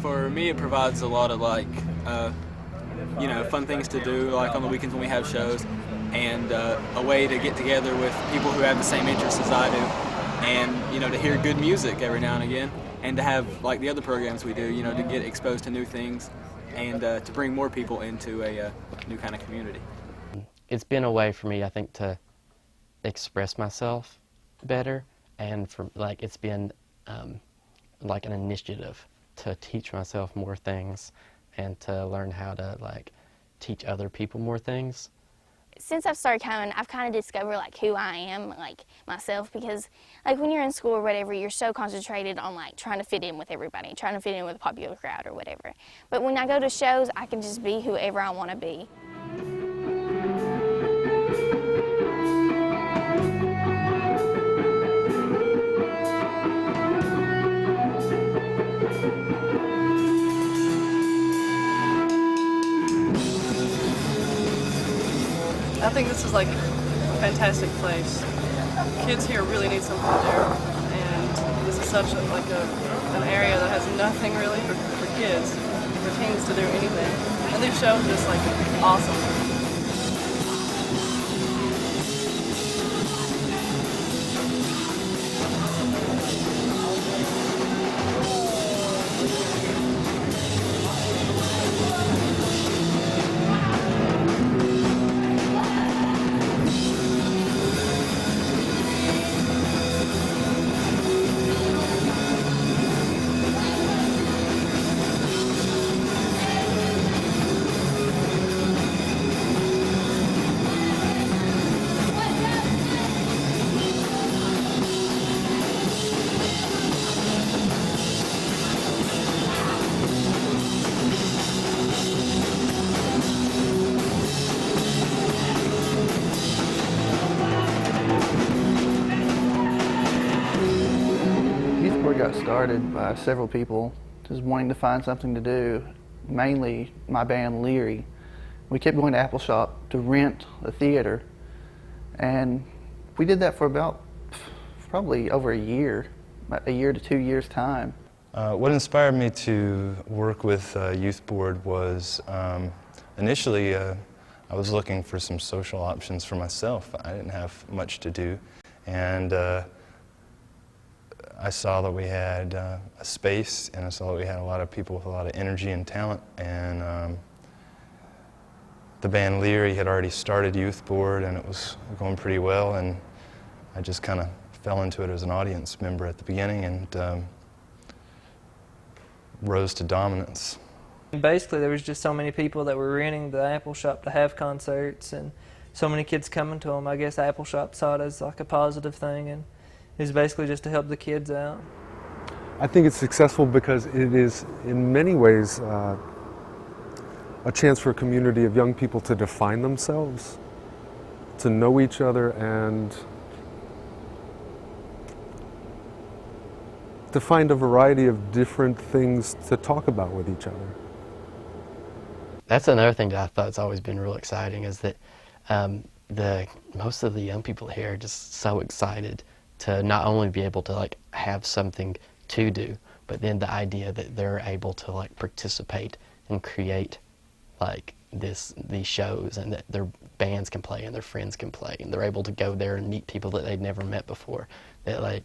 For me, it provides a lot of fun things to do, like on the weekends when we have shows, and a way to get together with people who have the same interests as I do, and to hear good music every now and again, and to have like the other programs we do, to get exposed to new things, and to bring more people into a new kind of community. It's been a way for me, I think, to express myself better, and it's been like an initiative to teach myself more things and to learn how to teach other people more things. Since I've started coming, I've kind of discovered who I am, myself, because when you're in school or whatever, you're so concentrated on trying to fit in with everybody, trying to fit in with a popular crowd or whatever. But when I go to shows, I can just be whoever I want to be. I think this is a fantastic place. Kids here really need something to do, and this is such an area that has nothing really for kids, for teens to do anything. And these shows are just awesome. Got started by several people just wanting to find something to do, mainly my band Leary. We kept going to Apple Shop to rent a theater, and we did that for about probably over a year to 2 years time. What inspired me to work with Youth Board was initially I was looking for some social options for myself. I didn't have much to do, and I saw that we had a space, and I saw that we had a lot of people with a lot of energy and talent, and the band Leary had already started Youth Board, and it was going pretty well, and I just kind of fell into it as an audience member at the beginning, and rose to dominance. Basically, there was just so many people that were renting the Apple Shop to have concerts, and so many kids coming to them. I guess Apple Shop saw it as a positive thing, and it was basically just to help the kids out. I think it's successful because it is, in many ways, a chance for a community of young people to define themselves, to know each other, and to find a variety of different things to talk about with each other. That's another thing that I thought's always been real exciting, is that most of the young people here are just so excited to not only be able to have something to do, but then the idea that they're able to participate and create these shows, and that their bands can play and their friends can play, and they're able to go there and meet people that they'd never met before. That like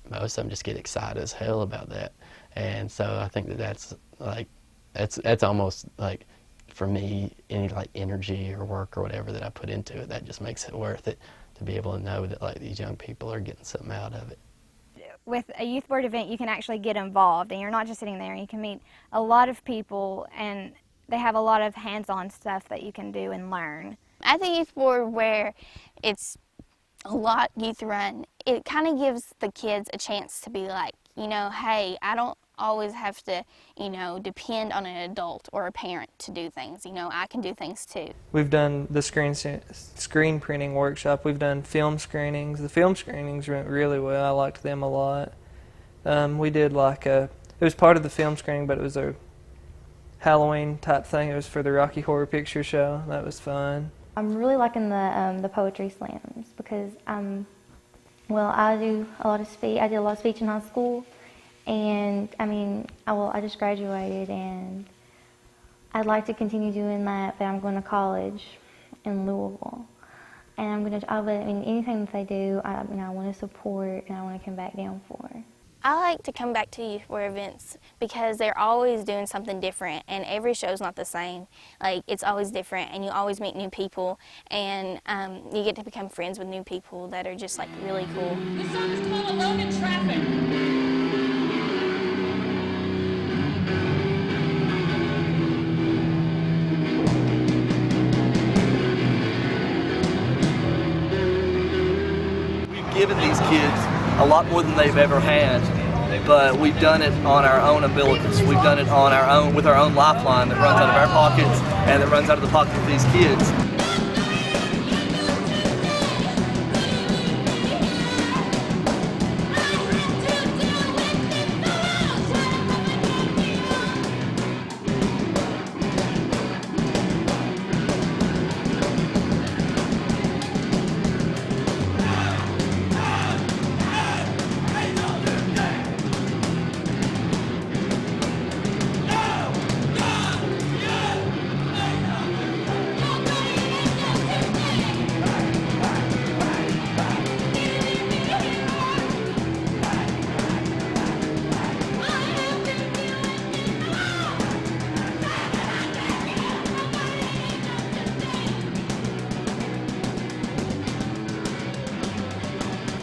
most of them just get excited as hell about that, and so I think that's like that's almost like, for me, any like energy or work or whatever that I put into it, that just makes it worth it, to be able to know that like these young people are getting something out of it. With a youth board event, you can actually get involved, and you're not just sitting there. You can meet a lot of people, and they have a lot of hands-on stuff that you can do and learn. At the youth board, where it's a lot youth run, it kind of gives the kids a chance to be like, you know, hey, I don't always have to, you know, depend on an adult or a parent to do things. You know, I can do things too. We've done the screen printing workshop. We've done film screenings. The film screenings went really well. I liked them a lot. We did like it was part of the film screening, but it was a Halloween type thing. It was for the Rocky Horror Picture Show. That was fun. I'm really liking the poetry slams because well, I do a lot of speech. I did a lot of speech in high school, and I mean, I just graduated, and I'd like to continue doing that. But I'm going to college in Louisville, and I'm going to. I mean, anything that they do, I want to support, and I want to come back down for. I like to come back to youth board events because they're always doing something different, and every show's not the same. Like, it's always different, and you always meet new people, and you get to become friends with new people that are just like really cool. This song is called Alone in Traffic. We've given these kids a lot more than they've ever had, but we've done it on our own umbilicus. We've done it on our own, with our own lifeline that runs out of our pockets and that runs out of the pockets of these kids.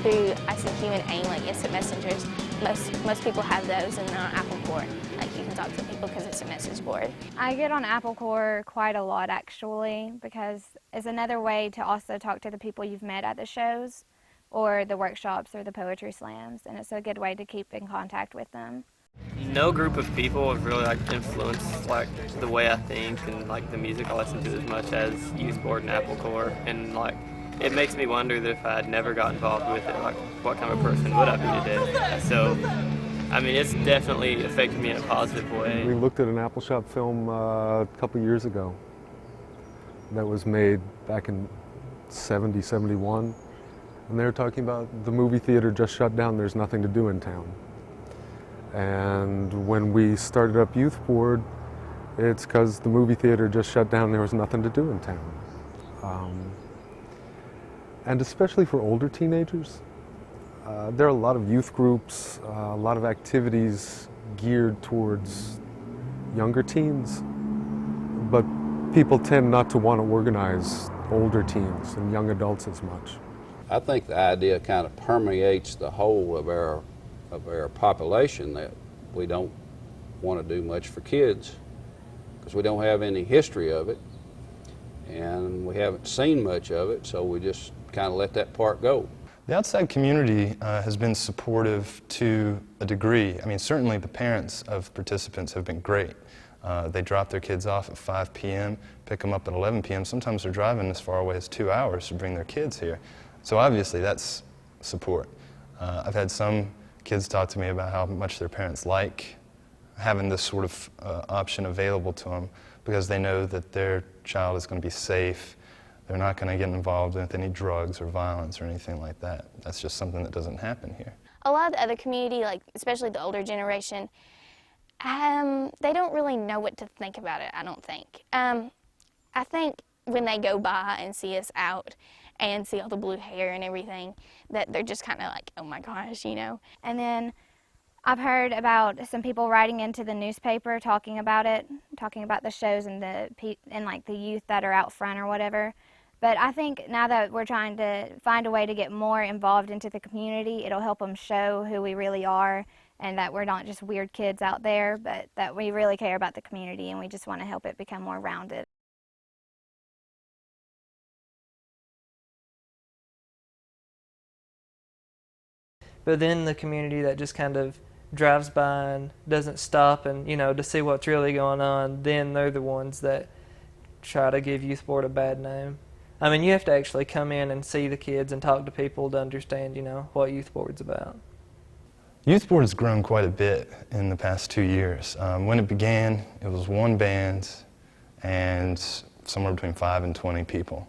Through ICQ and AIM, like instant messengers, most people have those, and on Apple Core, like you can talk to people because it's a message board. I get on Apple Core quite a lot actually, because it's another way to also talk to the people you've met at the shows or the workshops or the poetry slams, and it's a good way to keep in contact with them. No group of people have really influenced the way I think and the music I listen to as much as Youth Board and Apple Core, and it makes me wonder that if I had never got involved with it, what kind of person would I be today? So, I mean, it's definitely affected me in a positive way. We looked at an Apple Shop film a couple years ago that was made back in 70, 71, and they were talking about the movie theater just shut down, there's nothing to do in town. And when we started up Youth Board, it's because the movie theater just shut down, there was nothing to do in town. And especially for older teenagers, there are a lot of youth groups, a lot of activities geared towards younger teens, but people tend not to want to organize older teens and young adults as much. I think the idea kind of permeates the whole of our population, that we don't want to do much for kids because we don't have any history of it and we haven't seen much of it, so we just kind of let that part go. The outside community has been supportive to a degree. I mean, certainly the parents of participants have been great. They drop their kids off at 5 p.m., pick them up at 11 p.m. Sometimes they're driving as far away as 2 hours to bring their kids here. So obviously that's support. I've had some kids talk to me about how much their parents like having this sort of option available to them because they know that their child is going to be safe. They're not going to get involved with any drugs or violence or anything like that. That's just something that doesn't happen here. A lot of the other community, especially the older generation, they don't really know what to think about it, I don't think. I think when they go by and see us out and see all the blue hair and everything, that they're just kind of like, oh my gosh, you know. And then I've heard about some people writing into the newspaper talking about it, talking about the shows and like the youth that are out front or whatever. But I think now that we're trying to find a way to get more involved into the community, it'll help them show who we really are and that we're not just weird kids out there, but that we really care about the community and we just want to help it become more rounded. But then the community that just kind of drives by and doesn't stop and, you know, to see what's really going on, then they're the ones that try to give youth board a bad name. I mean, you have to actually come in and see the kids and talk to people to understand, you know, what youth board's about. Youth board has grown quite a bit in the past 2 years. When it began, it was one band and somewhere between 5 and 20 people.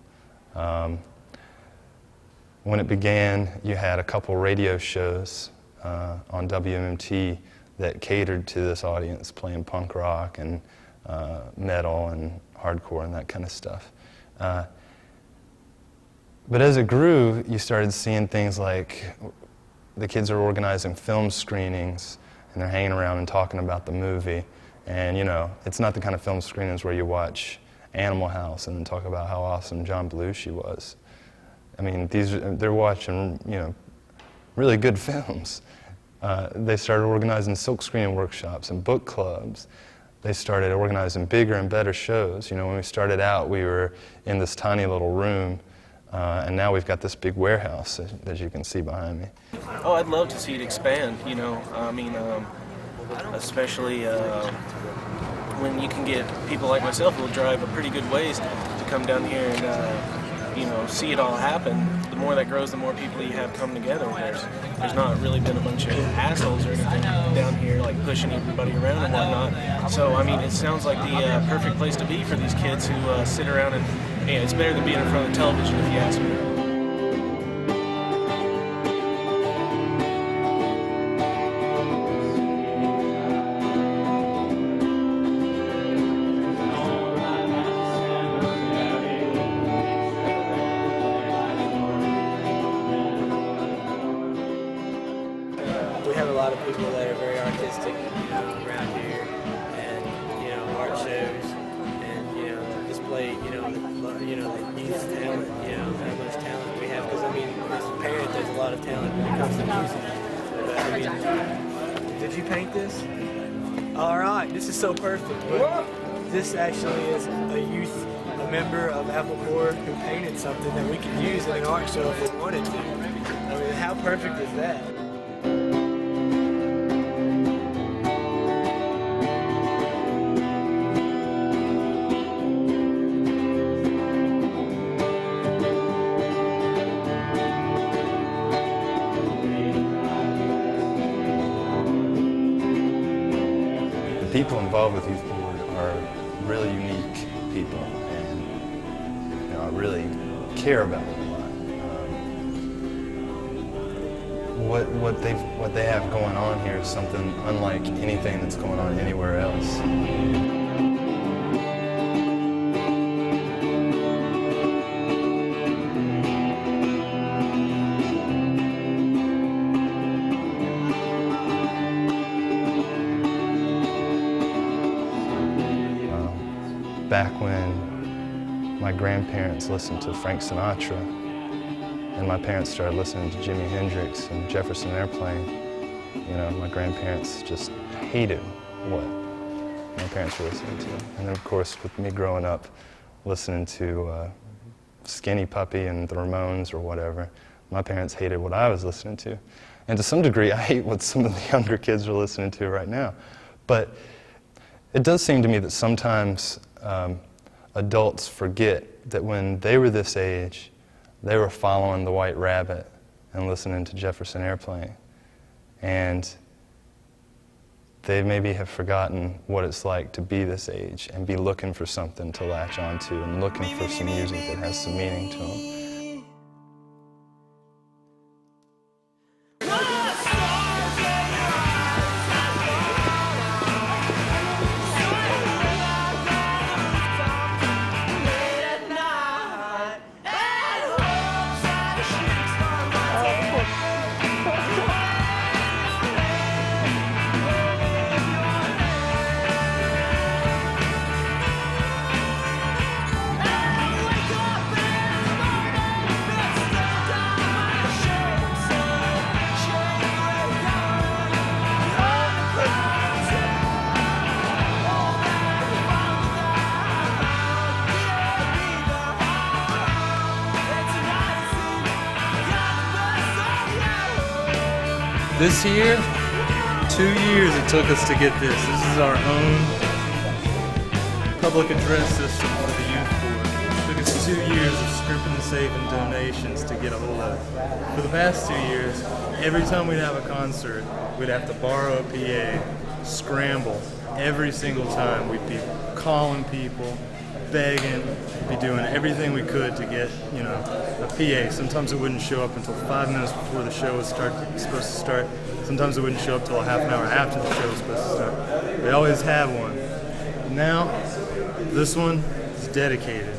When it began, you had a couple radio shows on WMMT that catered to this audience, playing punk rock and metal and hardcore and that kind of stuff. But as it grew, you started seeing things like the kids are organizing film screenings and they're hanging around and talking about the movie. And, you know, it's not the kind of film screenings where you watch Animal House and then talk about how awesome John Belushi was. I mean, they're watching, you know, really good films. They started organizing silk screening workshops and book clubs. They started organizing bigger and better shows. You know, when we started out, we were in this tiny little room, and now we've got this big warehouse that you can see behind me. Oh, I'd love to see it expand, you know. I mean, especially when you can get people like myself who will drive a pretty good ways to come down here and, you know, see it all happen. The more that grows, the more people you have come together. There's not really been a bunch of assholes or anything down here, like pushing everybody around and whatnot. So, I mean, it sounds like the perfect place to be for these kids who sit around and, yeah, it's better than being in front of the television, if you ask me. We have a lot of people that are very artistic, you know, around here, and, you know, art shows, and, you know, display, you know, the youth talent, you know, how much talent we have. Because, I mean, as a parent, there's a lot of talent when it comes to music. But, I mean, did you paint this? All right, this is so perfect. But this actually is a member of Apple Corps who painted something that we could use in an art show if we wanted to. I mean, how perfect is that? People involved with Youth Board are really unique people, and, you know, I really care about them a lot. What they have going on here is something unlike anything that's going on anywhere else. Back when my grandparents listened to Frank Sinatra and my parents started listening to Jimi Hendrix and Jefferson Airplane, you know, my grandparents just hated what my parents were listening to. And then, of course, with me growing up listening to Skinny Puppy and the Ramones or whatever, my parents hated what I was listening to. And to some degree, I hate what some of the younger kids are listening to right now. But it does seem to me that sometimes adults forget that when they were this age, they were following the White Rabbit and listening to Jefferson Airplane. And they maybe have forgotten what it's like to be this age and be looking for something to latch onto and looking for some music that has some meaning to them. This year, 2 years it took us to get this. This is our own public address system for the youth board. It took us 2 years of scrimping and saving donations to get a hold of it. For the past 2 years, every time we'd have a concert, we'd have to borrow a PA, scramble. Every single time we'd be calling people, begging, be doing everything we could to get, a PA. Sometimes it wouldn't show up until 5 minutes before the show was supposed to start. Sometimes it wouldn't show up until a half an hour after the show was supposed to start. We always have one. Now, this one is dedicated.